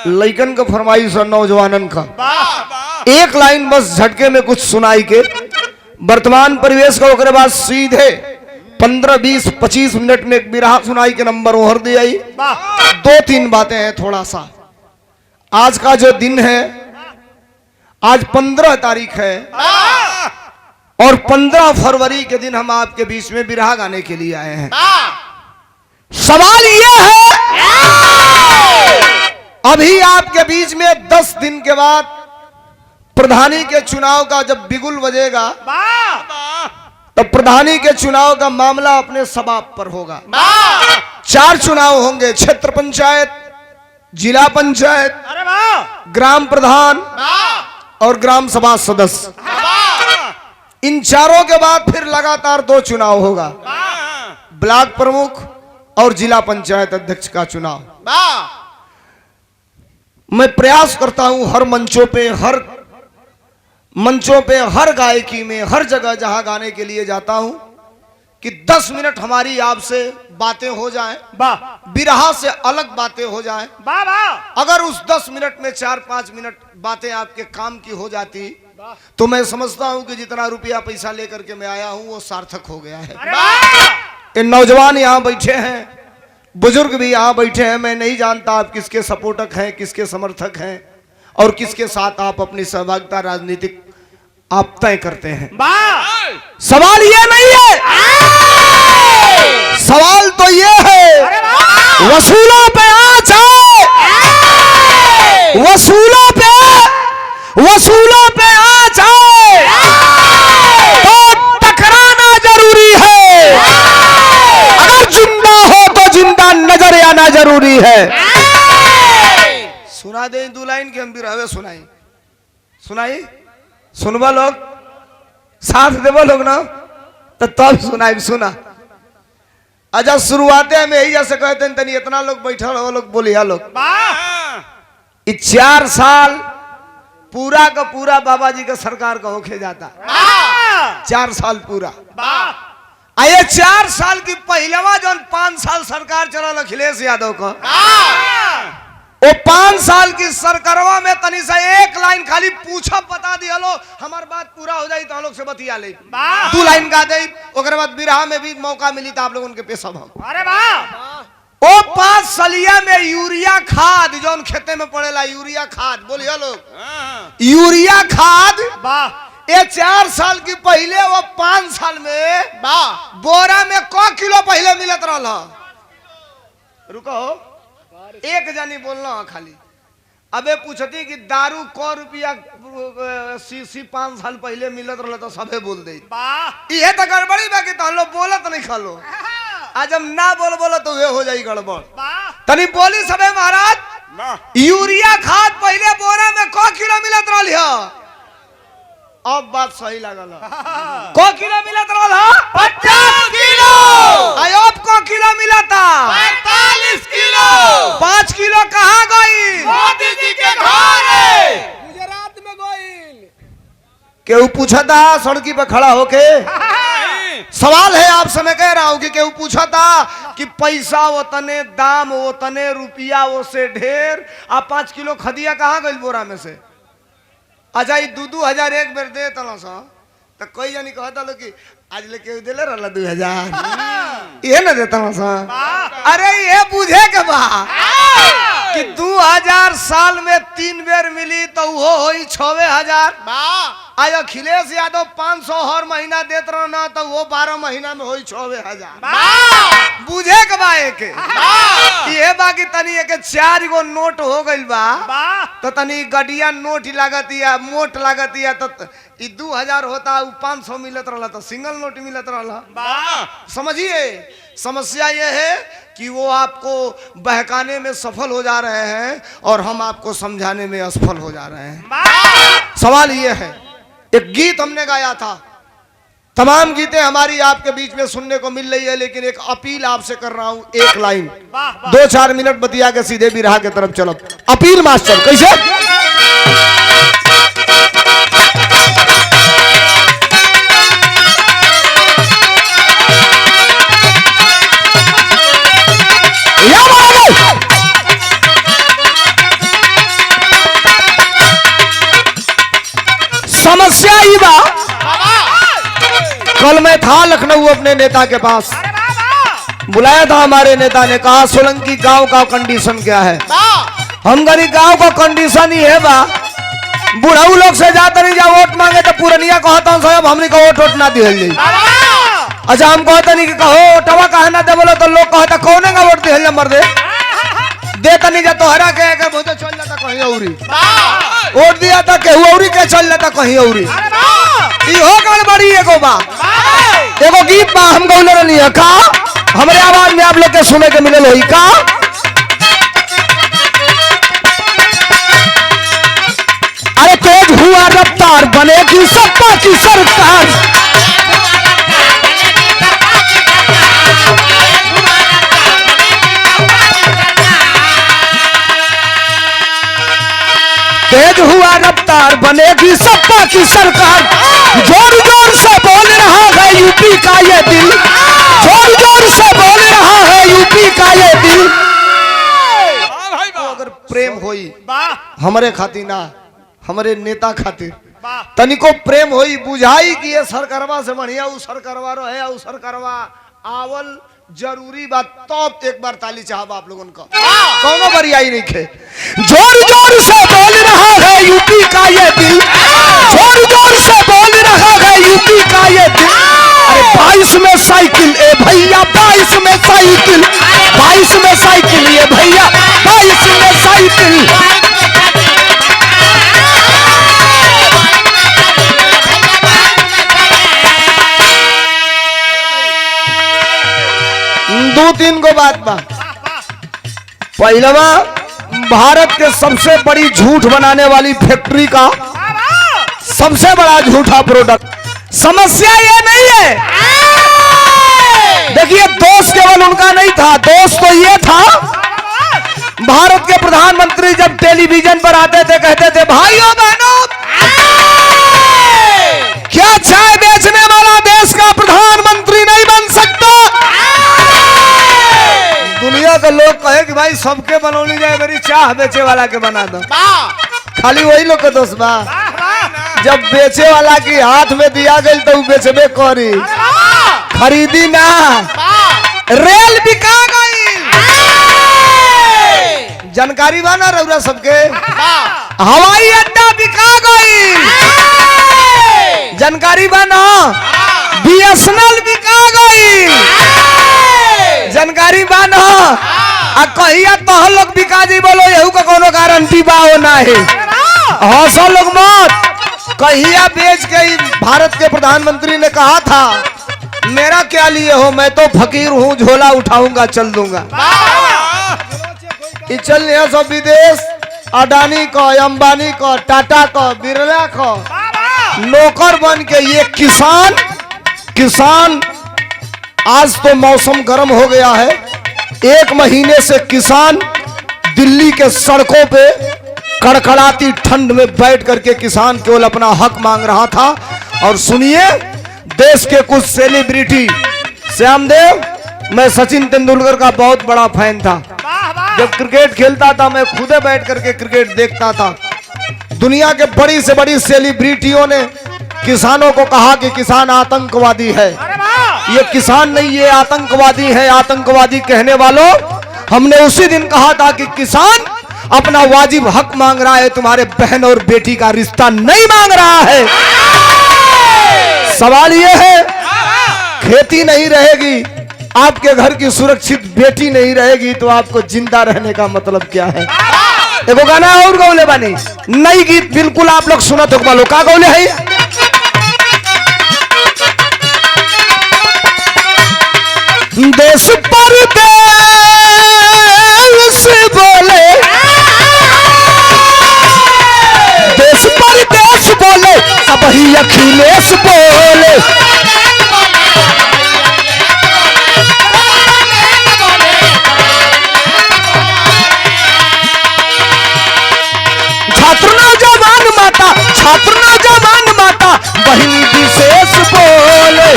लइकन का फरमाइश और नौजवानन का एक लाइन बस झटके में कुछ सुनाई के वर्तमान परिवेश का ओकरे बाद सीधे 15, 20, 25 मिनट में एक बिरहा सुनाई के नंबर ओहर दिया। 2-3 बातें हैं थोड़ा सा। आज का जो दिन है, आज 15 तारीख है और 15 फरवरी के दिन हम आपके बीच में बिरहा गाने के लिए आए हैं। सवाल ये है, अभी आपके बीच में 10 दिन के बाद प्रधानी के चुनाव का जब बिगुल बजेगा तो प्रधानी के चुनाव का मामला अपने समाप्त पर होगा। 4 चुनाव होंगे, क्षेत्र पंचायत, जिला पंचायत, ग्राम प्रधान और ग्राम सभा सदस्य। इन चारों के बाद फिर लगातार 2 चुनाव होगा, ब्लॉक प्रमुख और जिला पंचायत अध्यक्ष का चुनाव। मैं प्रयास करता हूं हर मंचों पे, हर गायकी में, हर जगह जहां गाने के लिए जाता हूं कि 10 मिनट हमारी आपसे बातें हो जाएं, बिरहा से अलग बातें हो जाएं। अगर उस 10 मिनट में 4-5 मिनट बातें आपके काम की हो जाती तो मैं समझता हूं कि जितना रुपया पैसा लेकर के मैं आया हूं वो सार्थक हो गया है। ये नौजवान यहाँ बैठे हैं, बुजुर्ग भी यहाँ बैठे हैं। मैं नहीं जानता आप किसके सपोर्टक हैं, किसके समर्थक हैं और किसके साथ आप अपनी सहभागिता राजनीतिक आप तय करते हैं। सवाल ये नहीं है, सवाल तो ये है वसूलों पे आँच है, वसूलों पे आँच है तो टकराना जरूरी है। अगर जिंदा हो तो जिंदा नजर आना जरूरी है। सुना दे 2 लाइन के हम भी रहे सुनाई सुनवा लोग, साथ देवो लोग ना तो तब सुनाई। सुना अच्छा, शुरुआते में यही जैसे कहते हैं तनी इतना लोग बैठा हो, लोग बोलिया लोग 4 साल पूरा का पूरा बाबा जी का सरकार का होके जाता। 4 साल पूरा। आये 4 साल की पहलवा जो 5 साल सरकार चला अखिलेश यादव का, वो 5 साल की सरकारवा में तनी सा 1 लाइन खाली पूछा बता दिया लो, हमार बात पूरा हो जाए तो हम लोग से बतिया ले। 2 लाइन गा दे, ओकरे बाद बिरहा में भी मौका मिली तो आप लोगों के पेशा भाव। अरे वाह, वो 5 सलिया में यूरिया खाद जो खेते में पड़ेला, यूरिया खाद बोलिए लोग, यूरिया खाद ये 4 साल की पहले वो 5 साल में बोरा में क किलो पहले मिलत रहा। रुको, एक जानी बोलना खाली। अबे पूछती कि दारू को रुपया सी 5 साल पहले मिलत रहा तो सबे बोल दे। ये तो गड़बड़ी बा कि तो लोग बोलत नहीं खालो। आज हम ना बोलो तो वे हो जाई गड़बड़। तनी बोली सबे महाराज, यूरिया खाद पहले बोरा में क किलो मिलत रहा। अब बात सही लगल। को किलो मिलत रहा? 50 किलो। अब को किलो मिला था? 45 किलो। 5 किलो कहाँ गई? मोदी जी के घर गुजरात में गई। केहू पूछा था सड़की पे खड़ा होके? सवाल है आपसे मैं कह रहा हूं कि केहू पूछा था कि पैसा उतने दाम उतने रुपया वो से ढेर, आप 5 किलो खदिया कहाँ गई बोरा में से? अच्छा, 2-2 हजार एक बेर दे तलो सा तो कोई जानी कहता लो कि आज लेके दिले रहला 2000 ये ना देता लो सा। अरे ये बुझे के बा कि 2000 साल में 3 बेर मिली तो वो होई 6000। आज अखिलेश यादव 500 हर महीना देत रहो ना तो वो 12 महीना में होई 6000। बुझे के बा एक ये बाकी तनी एक 4 गो नोट हो गइल बा तो तनी गडिया नोट लागतिया, मोट लागतिया तो 2000 होता, 500 मिलत रहा तो सिंगल नोट मिलत रहा। समझिए, समस्या ये है कि वो आपको बहकाने में सफल हो जा रहे हैं और हम आपको समझाने में असफल हो जा रहे हैं। सवाल ये है, एक गीत हमने गाया था, तमाम गीतें हमारी आपके बीच में सुनने को मिल रही है, लेकिन एक अपील आपसे कर रहा हूं, 1 लाइन 2-4 मिनट बतिया के सीधे बिरहा के तरफ चलो। अपील मास्टर कैसे? समस्या ही बा। कल मैं था लखनऊ अपने नेता के पास, बुलाया था हमारे नेता ने, कहा सोलंकी गांव का कंडीशन क्या है। हम गरी गांव का कंडीशन ही है बा, बुढ़ाऊ लोग से जाता नहीं जा वोट मांगे तो पुरनिया कहता हूँ साहब हमने का वोट ना दिहल जाई। अच्छा हम कहते नहीं कि कहो टवा कहे ना दे, बोलो तो लोग कहता कौन का वोट दिहल मर दे देता नहीं जा तो हरा के बहुत चल जाता कहीं औरी, वोट दिया था केहू औरी के चल जाता कहीं औरी। हो गड़बड़ी एगो बा, एगो गीत बा हम गौले रहनी है का, हमारे आवाज में आप लोग के सुने के मिले होई का। अरे तेज हुआ रफ्तार बनेगी सपा की सरकार, तेज हुआ रफ्तार बनेगी सपा की सरकार, जोर जोर से बोल रहा है यूपी का ये दिल, जोर जोर से बोल रहा है यूपी का ये दिल। अगर प्रेम होई हमारे खातिर ना हमारे नेता खातिर तनिको प्रेम होई, बुझाई कि ये सरकारवा से बढ़िया उ सरकारवा रहे, उ सरकारवा आवल जरूरी बात, तो एक बार ताली चाहब आप लोगों का, कौनो बरियाई नहीं खे। जोर जोर से बोल रहा है यूपी का ये दिल, जोर जोर से बोल रहा है यूपी का ये दिल। अरे 22 में साइकिल ए भैया, 22 में साइकिल, 22 में साइकिल ये भैया, 22 में साइकिल। दो तीन को बात बा। पहलवा भारत के सबसे बड़ी झूठ बनाने वाली फैक्ट्री का सबसे बड़ा झूठा प्रोडक्ट। समस्या ये नहीं है, देखिए दोस्त केवल उनका नहीं था, दोस्त तो ये था भारत के प्रधानमंत्री जब टेलीविजन पर आते थे कहते थे भाइयों बहनों क्या चाय बेचने वाला देश का प्रधानमंत्री नहीं बन सकता। दुनिया के लोग कहे कि भाई सबके बनौली जाए, मेरी चाह बेचे वाला के बना दो, खाली वही लोग के दोस्त बा। जब बेचे वाला की हाथ में दिया गई तो बेचबे करी, खरीदी ना। रेल बिका गई, जानकारी बा ना रउरा सबके। हवाई अड्डा बिका गई, जानकारी बा ना। BSNL बिका गई, जानकारी बा ना। आ कहिया तो लोग बिका जी बोलो यहू का कोनो गारंटी बा हो ना है, हौसला लोग मत। कहिया बेच के भारत के प्रधानमंत्री ने कहा था मेरा क्या लिए हो, मैं तो फकीर हूँ, झोला उठाऊंगा चल दूंगा। चल यहाँ सब विदेश अडानी को, अंबानी को, टाटा को, बिरला को नौकर बन के ये किसान आज तो मौसम गर्म हो गया है, 1 महीने से किसान दिल्ली के सड़कों पे कड़कड़ाती ठंड में बैठ करके किसान केवल अपना हक मांग रहा था। और सुनिए देश के कुछ सेलिब्रिटी, श्यामदेव, मैं सचिन तेंदुलकर का बहुत बड़ा फैन था, जब क्रिकेट खेलता था मैं खुदे बैठ करके क्रिकेट देखता था। दुनिया के बड़ी से बड़ी सेलिब्रिटियों ने किसानों को कहा कि किसान आतंकवादी है, ये किसान नहीं ये आतंकवादी है। आतंकवादी कहने वालों, हमने उसी दिन कहा था कि किसान अपना वाजिब हक मांग रहा है, तुम्हारे बहन और बेटी का रिश्ता नहीं मांग रहा है। सवाल यह है खेती नहीं रहेगी, आपके घर की सुरक्षित बेटी नहीं रहेगी, तो आपको जिंदा रहने का मतलब क्या है। देखो गाना और गौले बानी नई गीत बिल्कुल आप लोग सुना तो बोलो का गौले है। देश पर देश बोले, देश पर देश बोले, अब ही अखिलेश बोले। छात्र नौजवान माता, छात्र नौजवान माता, बहिनी विशेष बोले।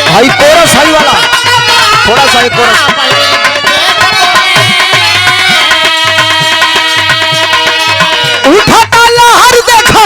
भाई कोरस हाई वाला थोड़ा सा कोरस। उठाता लहर देखा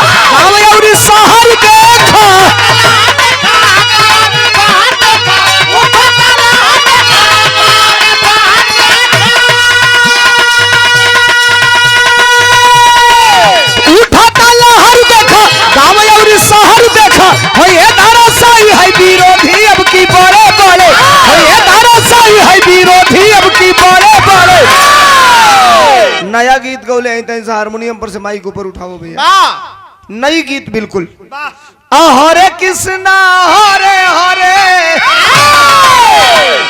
नया गीत गौले हैं तैसे हारमोनियम पर से माइक ऊपर उठाओ भैया, नई गीत बिल्कुल। हरे कृष्णा हरे हरे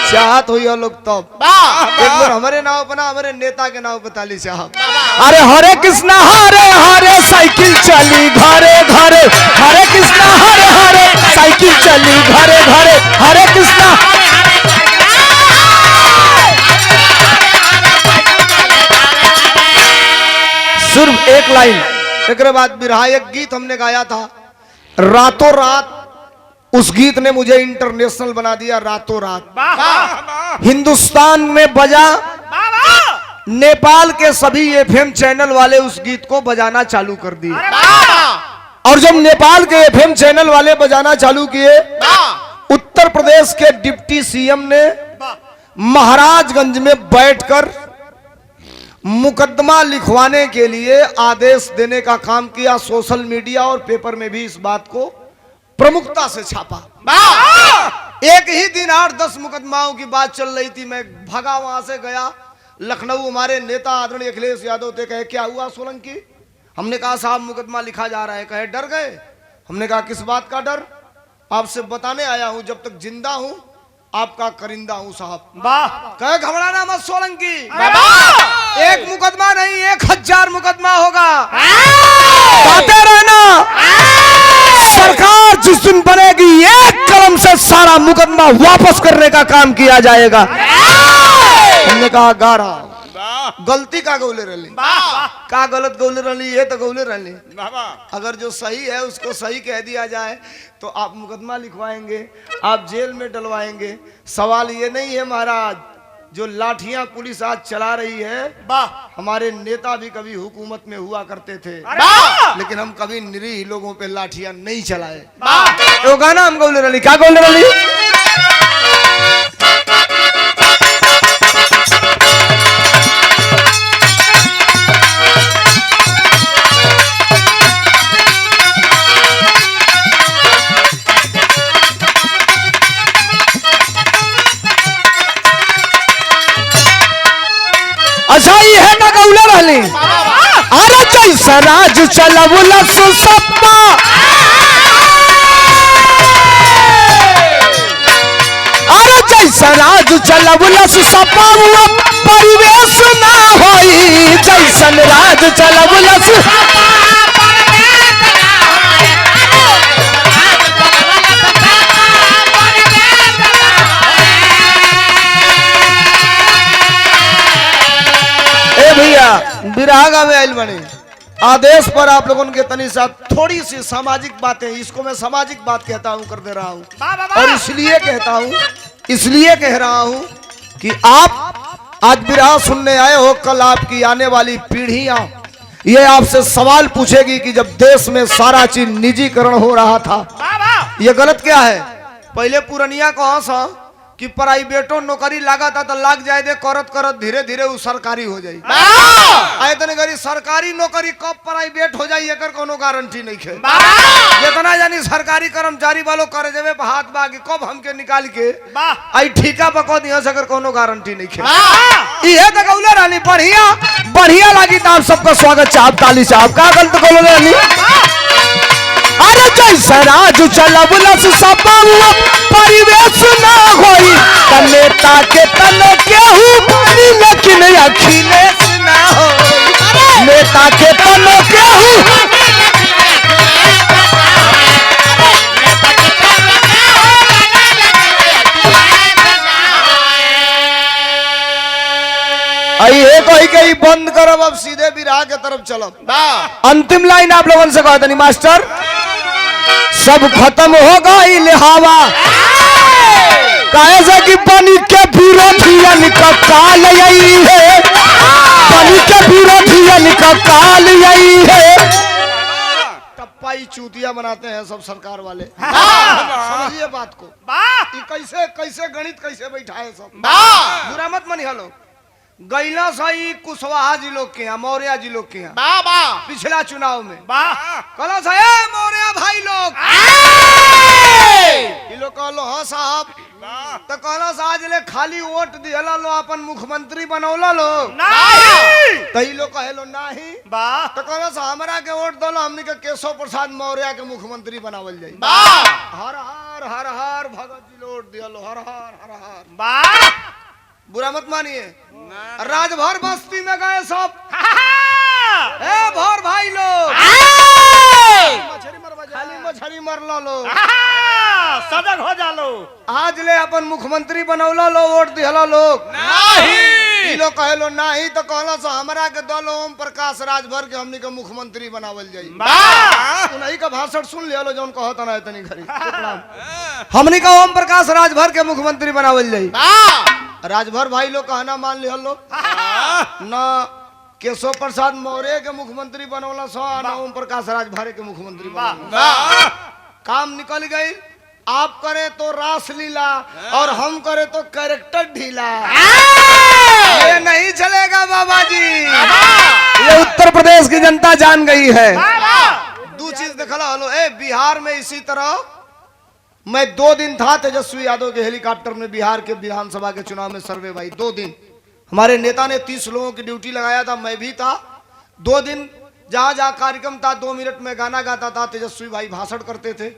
चाहत हुई लोग तब एक बार हमारे नाव बना, हमारे नेता के नाव बता ली साहब। अरे हरे कृष्णा हरे हरे साइकिल चली घरे घरे, हरे कृष्णा हरे हरे साइकिल चली घरे घरे, हरे कृष्णा। सिर्फ एक लाइन, एक बाद बिरहा एक गीत हमने गाया था रातों रात, उस गीत ने मुझे इंटरनेशनल बना दिया रातों रात। हिंदुस्तान में बजा, नेपाल के सभी एफएम चैनल वाले उस गीत को बजाना चालू कर दिए, और जब नेपाल के एफएम चैनल वाले बजाना चालू किए, उत्तर प्रदेश के डिप्टी सीएम ने महाराजगंज में बैठकर मुकदमा लिखवाने के लिए आदेश देने का काम किया। सोशल मीडिया और पेपर में भी इस बात को प्रमुखता से छापा। एक ही दिन 8-10 मुकदमाओं की बात चल रही थी, मैं भागा वहां से गया लखनऊ, हमारे नेता आदरणीय अखिलेश यादव थे, कहे क्या हुआ सोलंकी? हमने कहा साहब मुकदमा लिखा जा रहा है। कहे डर गए? हमने कहा किस बात का डर? आपसे बताने आया हूं, जब तक जिंदा हूं आपका करिंदा हूं साहब। कहे घबराना मत सोलंकी, एक मुकदमा नहीं 1000 मुकदमा होगा, आते रहना। सरकार जिस दिन बनेगी एक कलम से सारा मुकदमा वापस करने का काम किया जाएगा। हमने कहा गारा गलती का गौले रही, का गलत गौले रही, ये तो गौले रही। अगर जो सही है उसको सही कह दिया जाए तो आप मुकदमा लिखवाएंगे, आप जेल में डलवाएंगे। सवाल ये नहीं है महाराज, जो लाठियां पुलिस आज चला रही है, हमारे नेता भी कभी हुकूमत में हुआ करते थे, लेकिन हम कभी निरीह लोगों पे लाठियां नहीं चलाए। तो गाना हम गौले रही, क्या गौले रही? अच्छा ये है ना गौले रहली। अरे जैसा राज चलवला सुसप्पा, अरे जैसा राज चलवला सुसप्पा परिवेश ना होई, जैसन राज चलवला बिरहा में आयल बने। आदेश पर आप लोगों के तनी साथ थोड़ी सी सामाजिक बातें, इसको मैं सामाजिक बात कहता हूं, कर दे रहा हूं, और इसलिए कहता हूं, इसलिए कह रहा हूं कि आप आज बिरहा सुनने आए हो, कल आपकी आने वाली पीढ़ियां ये आपसे सवाल पूछेगी कि जब देश में सारा चीज निजीकरण हो रहा था, ये गलत क्या है? पहले पुरनिया कहा सा कि प्राइवेटो नौकरी लगा था तो लाग जाए दे, करत करत धीरे धीरे वो सरकारी हो जाए। इतने गरी सरकारी नौकरी कब प्राइवेट हो जाए एकर कोनो गारंटी नहीं है। जितना जानी सरकारी कर्मचारी वालों करे जावे हाथ बागी कब हमके निकाल के आई ठीका पको दिया से कोनो गारंटी नहीं है। ये तो गौले रानी बढ़िया बढ़िया लगी तो आप सबका स्वागत चाप ताली चाप का गलत गौले रानी। अरे जैसा राज चलवलस सब परिवेश ना होई, नेता के तने केहू बनी लेकिन अखिलेश ना होई, नेता के तने केहू। ये कोई कहीं बंद करब, अब सीधे बिरहा के तरफ चलब। अंतिम लाइन आप लोगों से कहा था नहीं मास्टर, सब खत्म हो गई लिहावा, कैसे कि बनी के विरोधियन का काल यही है, बनी के विरोधियन का काल यही है। टप्पाई चूतिया बनाते हैं सब सरकार वाले, समझिए बात को। कैसे कैसे गणित कैसे बैठाए सब, बुरा मत मनिया लोग। गैला सही कुशवाहा जी लोग के यहाँ, मौर्य जी लोग के यहाँ पिछला चुनाव में कलो मौर्य भाई लोग कहलो हाँ साहब, तो कहलो आज ले खाली वोट दिहला लो, अपन मुख्यमंत्री बनौला लो, तई लोग कहेलो नाही वाह तो कहलो से हमरा के वोट दलो हमनी के केशव प्रसाद मौर्य के मुख्यमंत्री बनावल जाई वाह हर हर हर हर भगत जी लोट दियलो हर हर हर हर वाह बुरा मत मानिए राजभर बस्ती में गए सब ए भोर भाई लोग खाली मछली मरलो लोग सजग हो जालो आज ले अपन मुख्यमंत्री बनौला लो वोट दिहला लोग नहीं ई लोग कहेलो नाही तो कहला से हमरा के दलो ओम प्रकाश राजभर के हमनी के मुख्यमंत्री बनावल जाई वाह उन्हीं का भाषण सुन लिया लो जौन कहता ना इतनी खरी हमनी का ओम प्रकाश राजभर के मुख्यमंत्री बनावल जाई राजभर भाई लोग कहना मान लिया लो ना केशव प्रसाद मौर्य के मुख्यमंत्री बनौला सो ना ओम प्रकाश राजभर के मुख्यमंत्री बनौला काम निकल गई आप करे तो रासलीला और हम करे तो कैरेक्टर ढीला ये नहीं चलेगा बाबा जी ये उत्तर प्रदेश की जनता जान गई है दो चीज देखला हलो ए बिहार में इसी तरह मैं 2 दिन था तेजस्वी यादव के हेलीकॉप्टर में बिहार के विधानसभा के चुनाव में सर्वे भाई 2 दिन हमारे नेता ने 30 लोगों की ड्यूटी लगाया था मैं भी था 2 दिन जहां जहां कार्यक्रम था 2 मिनट में गाना गाता था तेजस्वी भाई भाषण करते थे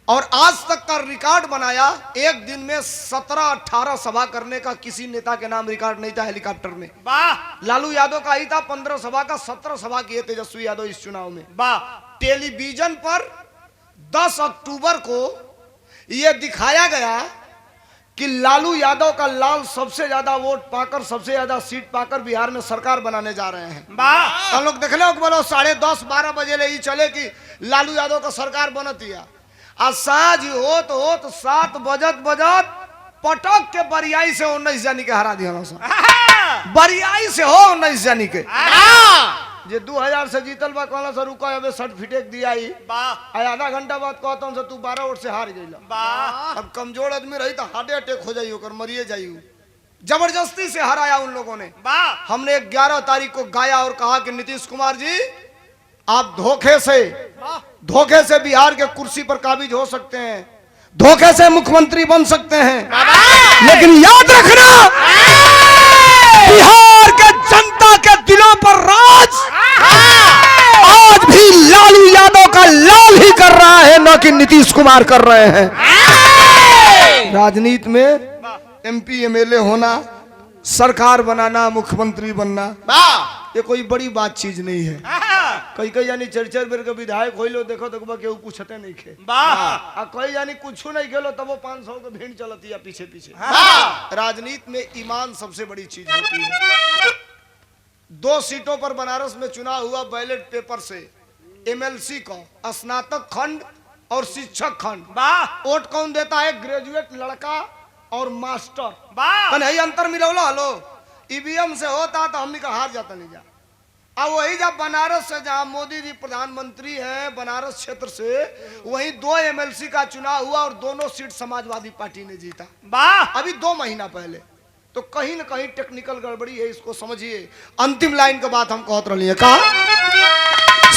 और आज तक का रिकॉर्ड बनाया एक दिन में 17-18 सभा करने का किसी नेता के नाम रिकॉर्ड नहीं था हेलीकॉप्टर में वाह लालू यादव का ही था 15 सभा का 17 सभा किए तेजस्वी यादव इस चुनाव में वाह टेलीविजन पर 10 अक्टूबर को यह दिखाया गया कि लालू यादव का लाल सबसे ज्यादा वोट पाकर सबसे ज्यादा सीट पाकर बिहार में सरकार बनाने जा रहे हैं वाह हम लोग देख लो बोलो 10:30-12 बजे ले ही चले कि लालू यादव का सरकार बनती है आज साँझ होत 7 बजत पटक के बरियाई से 19 जानी के हरा दिया बरियाई से हो 19 जानी के जे 2000 से जीतल बा कहला से रुको अबे सर्टिफिकेट दिया ही वाह आधा घंटा बाद कहता हूं से तू 12 वोट से हार गइला वाह अब कमजोर आदमी रही तो हार्ट अटैक हो जाई ओकर मरिए जाई जबरदस्ती से हराया उन लोगों ने वाह हमने 11 तारीख को गाया और कहा कि नीतीश कुमार जी आप धोखे से बिहार के कुर्सी पर काबिज हो सकते हैं धोखे से मुख्यमंत्री बन सकते हैं लेकिन याद रखना बिहार के जनता के दिलों पर राज आज भी लालू यादव का लाल ही कर रहा है न कि नीतीश कुमार कर रहे हैं राजनीति में एमपी एमएलए होना सरकार बनाना मुख्यमंत्री बनना ये कोई बड़ी बात चीज नहीं है कई यानी 4 बेर के विधायक हो लो देखो केहू पूछते नहीं खे वाह कई यानी कुछ नहीं खेलो तब वो 500 के भीड़ चलती है पीछे पीछे राजनीति में ईमान सबसे बड़ी चीज होती है 2 सीटों पर बनारस में चुनाव हुआ बैलेट पेपर से एमएलसी का स्नातक खंड और शिक्षक खंड वाह वोट कौन देता है ग्रेजुएट लड़का और मास्टर वाह नहीं अंतर मिलौला हलो ईवीएम से होता तो हमने का हार जाता नहीं जा अब वही जब बनारस से जहां मोदी जी प्रधानमंत्री हैं बनारस क्षेत्र से वही 2 एमएलसी का चुनाव हुआ और दोनों सीट समाजवादी पार्टी ने जीता वाह अभी 2 महीना पहले तो कहीं न कहीं टेक्निकल गड़बड़ी है इसको समझिए अंतिम लाइन के बात हम कहत रही कहा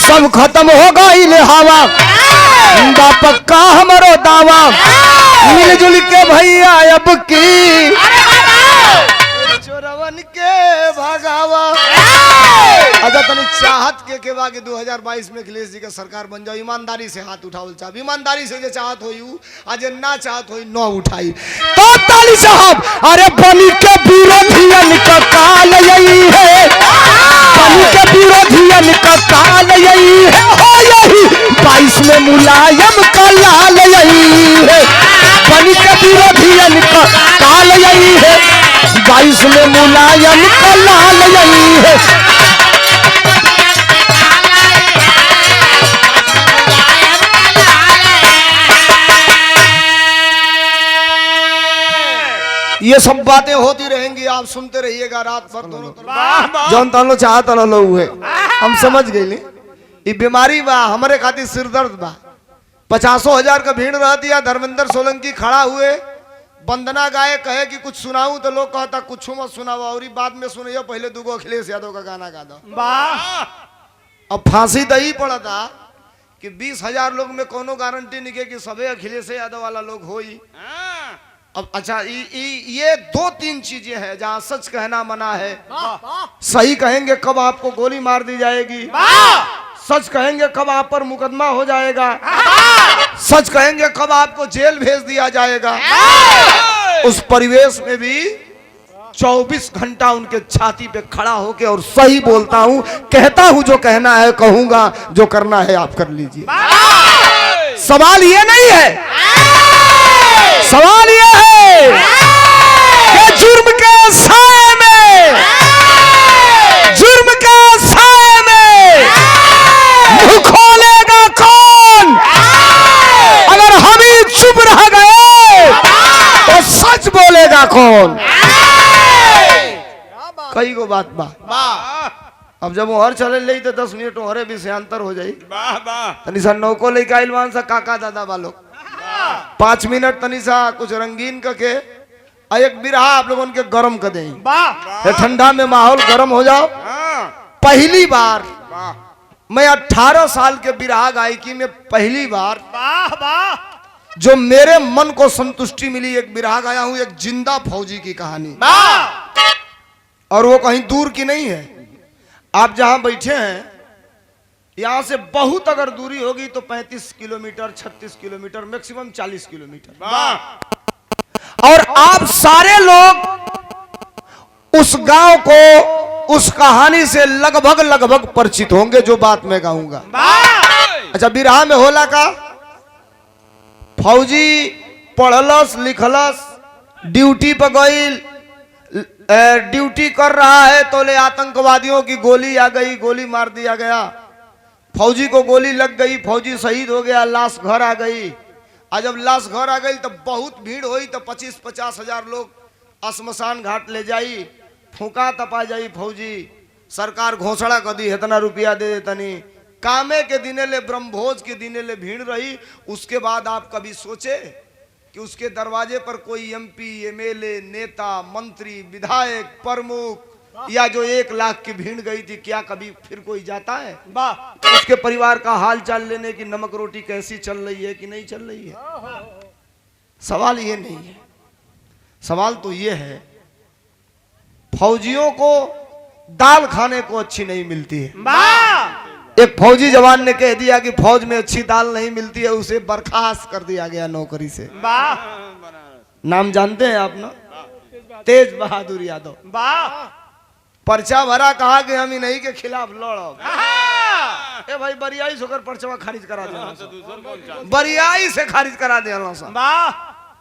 सब खत्म हो गई ले हवा पक्का हमारो दावा मिलजुल के भैया अब की चोरवन के भगावा अगर तनी चाहत के बाकी 2022 में अखिलेश जी का सरकार बन जाओ ईमानदारी से हाथ उठावल चाह ईमानदारी से जे चाहत होई आज ना चाहत होई न उठाई तो ताली साहब अरे बनी के विरोधियन का काल यही है बनी के विरोधियन का काल यही है हो यही 22 में मुलायम का लाल यही है बनी के विरोधियन का काल यही है 22 में मुलायम का लाल यही है ये सब बातें होती रहेंगी आप सुनते रहिएगा रात भर दोनों तरफ जौन तन लोग चाहत लोग है हम समझ गए ये बीमारी बा हमारे खातिर सिरदर्द बा 50,000 का भीड़ रहती है धर्मेंद्र सोलंकी खड़ा हुए वंदना गाए कहे कि कुछ सुनाऊं तो लोग कहता कुछ मत सुनाओ और बाद में सुनियो पहले 2 अखिलेश यादव का गाना गा दो अब फांसी दही पड़ा था कि 20,000 लोग में कोनो गारंटी नहीं कि सबे अखिलेश यादव वाला लोग होई अब अच्छा ये दो तीन चीजें हैं जहाँ सच कहना मना है। सही कहेंगे कब आपको गोली मार दी जाएगी, सच कहेंगे कब आप पर मुकदमा हो जाएगा, सच कहेंगे कब आपको जेल भेज दिया जाएगा। उस परिवेश में भी 24 घंटा उनके छाती पे खड़ा होके और सही बोलता हूं, कहता हूं जो कहना है कहूंगा, जो करना है आप कर लीजिए। सवाल ये नहीं है, सवाल ये है कि जुर्म के साए में, जुर्म के साए में मुंह खोलेगा कौन? अगर हम ही चुप रह गए तो सच बोलेगा कौन? कई को बात बा। अब जब ओहर चले ले तो 10 मिनट ओहरे भी से अंतर हो जाई। तनी सा नौको लेके आइल मान सा काका दादा वालों 5 मिनट तनी सा कुछ रंगीन करके एक बिरहा आप लोगों के गरम कर दें, ठंडा में माहौल गरम हो जाओ। पहली बार मैं 18 साल के बिरहा गायकी में पहली बार जो मेरे मन को संतुष्टि मिली, एक बिरहा गाया हूं, एक जिंदा फौजी की कहानी। और वो कहीं दूर की नहीं है, आप जहां बैठे हैं यहां से बहुत अगर दूरी होगी तो 35 किलोमीटर, 36 किलोमीटर, मैक्सिमम 40 किलोमीटर। और आप सारे लोग उस गांव को, उस कहानी से लगभग परिचित होंगे जो बात मैं गाऊंगा। अच्छा, बिरहा में होला का, फौजी पढ़लस लिखलस, ड्यूटी पर गई, ड्यूटी कर रहा है तो ले आतंकवादियों की गोली आ गई, गोली मार दिया गया, फौजी को गोली लग गई, फौजी शहीद हो गया, लाश घर आ गई। और जब लाश घर आ गई तो बहुत भीड़ हुई तो 25-50 हजार लोग श्मशान घाट ले जाई, फूका तपा जाई फौजी। सरकार घोषणा कर दी इतना रुपया दे देतनी, कामे के दिने ले, ब्रह्मभोज के दिने ले भीड़ रही। उसके बाद आप कभी सोचे कि उसके दरवाजे पर कोई MP, MLA, नेता, मंत्री, विधायक, प्रमुख या जो 1 लाख की भीड़ गई थी, क्या कभी फिर कोई जाता है उसके परिवार का हाल चाल लेने की, नमक रोटी कैसी चल रही है कि नहीं चल रही है? सवाल ये नहीं है, सवाल तो ये है फौजियों को दाल खाने को अच्छी नहीं मिलती है। एक फौजी जवान ने कह दिया कि फौज में अच्छी दाल नहीं मिलती है, उसे बर्खास्त कर दिया गया नौकरी से। नाम जानते हैं आप ना? तेज बहादुर यादव। पर्चा भरा, कहा कि हम इन्हीं के खिलाफ लड़ो। ए भाई, बरियाई से होकर पर्चा खारिज करा दे, बरियाई से खारिज करा दे।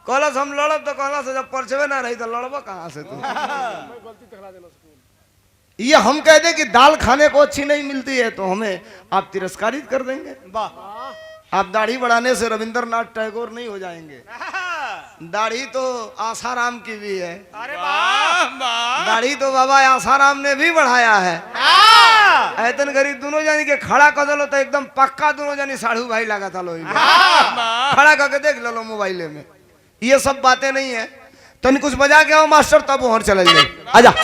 कहलस हम लड़ब तो कहलस जब पर्चवे ना रही तो लड़ब कहां से तू? ये हम कह दें कि दाल खाने को अच्छी नहीं मिलती है तो हमें आप तिरस्कारित कर देंगे। आप दाढ़ी बढ़ाने से रविंद्रनाथ टैगोर नहीं हो जाएंगे। दाढ़ी तो आसाराम की भी है। अरे दाढ़ी तो बाबा आसाराम ने भी बढ़ाया है। ऐतन गरीब दोनों जानी के खड़ा कर दलो तो एकदम पक्का दोनों जानी साढ़ू भाई लगा था लो, खड़ा करके देख लो मोबाइल में। ये सब बातें नहीं है। तन कुछ बजा के आओ मास्टर, तब वहां चले जाए। आजा।